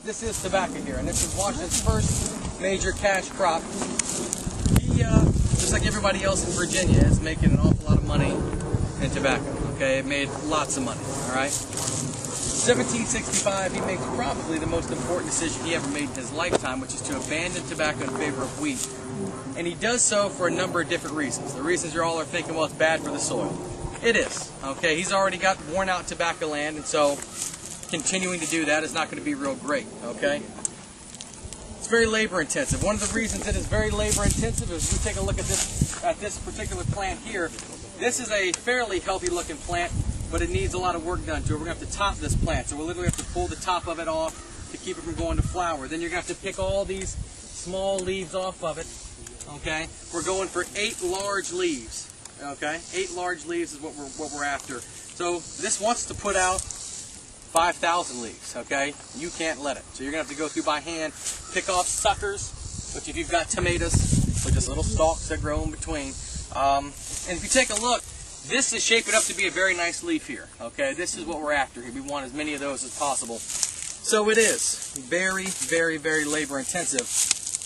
This is tobacco here, and this is Washington's first major cash crop. He, just like everybody else in Virginia, is making an awful lot of money in tobacco. Okay, it made lots of money. All right. 1765, he makes probably the most important decision he ever made in his lifetime, which is to abandon tobacco in favor of wheat. And he does so for a number of different reasons. The reasons you all are thinking, well, it's bad for the soil. It is. Okay, he's already got worn out tobacco land, and so continuing to do that is not going to be real great. Okay, it's very labor intensive. One of the reasons it is very labor intensive is we take a look at this particular plant here. This is a fairly healthy looking plant, but it needs a lot of work done to it. We're going to have to top this plant, so we'll literally have to pull the top of it off to keep it from going to flower. Then you're going to have to pick all these small leaves off of it. Okay, we're going for 8 large leaves. Okay, 8 large leaves is what we're after. So this wants to put out 5,000 leaves. Okay, you can't let it. So you're gonna have to go through by hand, pick off suckers, which if you've got tomatoes, with just little stalks that grow in between. And if you take a look, this is shaping up to be a very nice leaf here. Okay, this is what we're after here. We want as many of those as possible. So it is very, very, very labor intensive.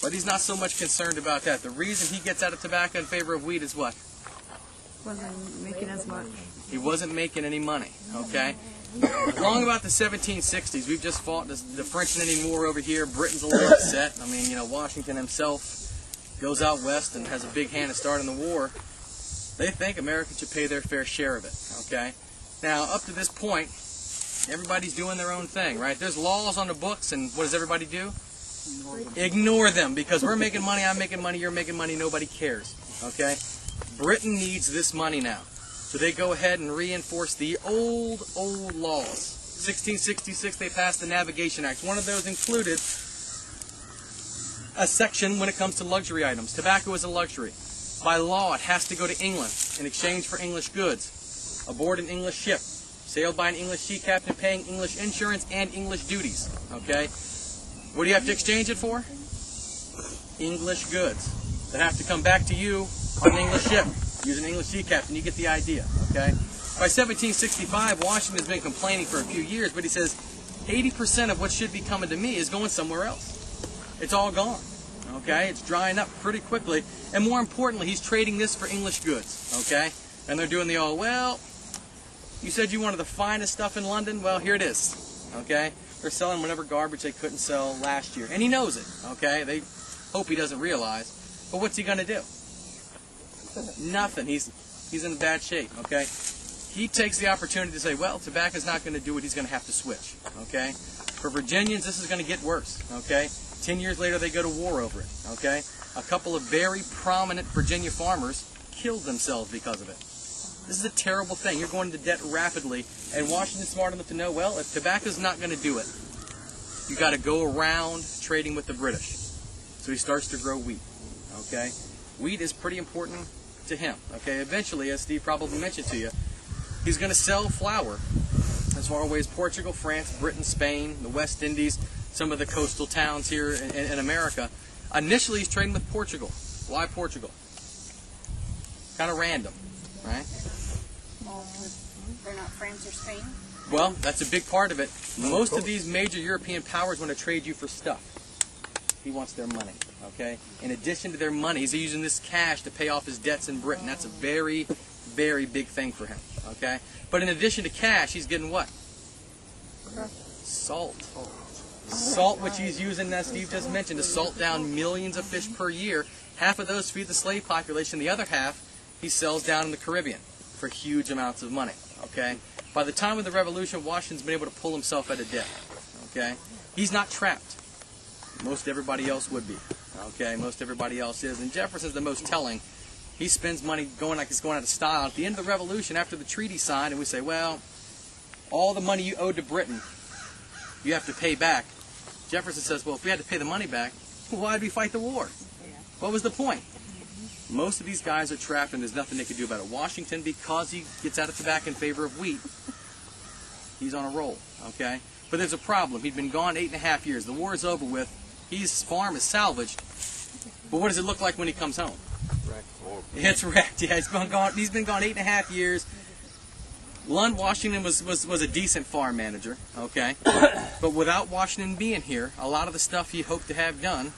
But he's not so much concerned about that. The reason he gets out of tobacco in favor of wheat is what? Wasn't making as much. He wasn't making any money. Okay. Along about the 1760s, we've just fought the French and any war over here. Britain's a little upset. I mean, you know, Washington himself goes out west and has a big hand in starting the war. They think Americans should pay their fair share of it. Okay. Now, up to this point, everybody's doing their own thing, right? There's laws on the books, and what does everybody do? Ignore them, because we're making money, I'm making money, you're making money, nobody cares. Okay? Britain needs this money now. So they go ahead and reinforce the old laws. 1666, they passed the Navigation Act. One of those included a section when it comes to luxury items. Tobacco is a luxury. By law, it has to go to England in exchange for English goods, aboard an English ship, sailed by an English sea captain, paying English insurance and English duties. Okay? What do you have to exchange it for? English goods that have to come back to you on an English ship. Use an English sea captain. You get the idea. Okay. By 1765, Washington has been complaining for a few years, but he says 80% of what should be coming to me is going somewhere else. It's all gone. Okay. It's drying up pretty quickly, and more importantly, he's trading this for English goods. Okay. And they're doing the all, well, you said you wanted the finest stuff in London. Well, here it is. Okay. They're selling whatever garbage they couldn't sell last year. And he knows it, okay? They hope he doesn't realize. But what's he going to do? Nothing. He's in bad shape, okay? He takes the opportunity to say, well, tobacco's not going to do it. He's going to have to switch, okay? For Virginians, this is going to get worse, okay? 10 years later, they go to war over it, okay? A couple of very prominent Virginia farmers killed themselves because of it. This is a terrible thing. You're going into debt rapidly, and Washington's smart enough to know, well, if tobacco's not going to do it, you got to go around trading with the British. So he starts to grow wheat. Okay, wheat is pretty important to him. Okay, eventually, as Steve probably mentioned to you, he's going to sell flour as far away as Portugal, France, Britain, Spain, the West Indies, some of the coastal towns here in America. Initially, he's trading with Portugal. Why Portugal? Kind of random, right? They're not France or Spain? Well, that's a big part of it. Most of these major European powers want to trade you for stuff. He wants their money, okay? In addition to their money, he's using this cash to pay off his debts in Britain. That's a very, very big thing for him, okay? But in addition to cash, he's getting what? Salt. Salt, which he's using, as Steve just mentioned, to salt down millions of fish per year. Half of those feed the slave population. The other half he sells down in the Caribbean for huge amounts of money. Okay. By the time of the Revolution, Washington's been able to pull himself out of debt. Okay. He's not trapped. Most everybody else would be. Okay. Most everybody else is. And Jefferson's the most telling. He spends money going like he's going out of style. At the end of the Revolution, after the treaty signed, and we say, well, all the money you owed to Britain, you have to pay back. Jefferson says, well, if we had to pay the money back, why did we fight the war? What was the point? Most of these guys are trapped, and there's nothing they can do about it. Washington, because he gets out of tobacco in favor of wheat, he's on a roll, okay? But there's a problem. He'd been gone 8.5 years. The war is over with. His farm is salvaged. But what does it look like when he comes home? Wrecked. It's wrecked. Yeah, he's been gone 8.5 years. Lund Washington was a decent farm manager, okay? But without Washington being here, a lot of the stuff he hoped to have done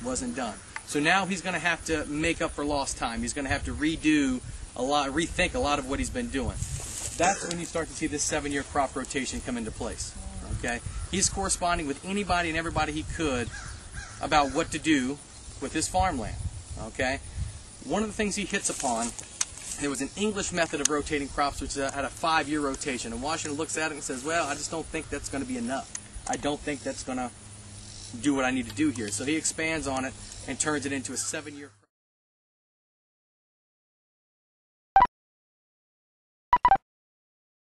wasn't done. So now he's going to have to make up for lost time. He's going to have to rethink a lot of what he's been doing. That's when you start to see this 7-year crop rotation come into place, okay? He's corresponding with anybody and everybody he could about what to do with his farmland, okay? One of the things he hits upon, there was an English method of rotating crops which had a 5-year rotation, and Washington looks at it and says, well, I just don't think that's going to be enough. I don't think that's going to do what I need to do here. So he expands on it and turns it into a 7-year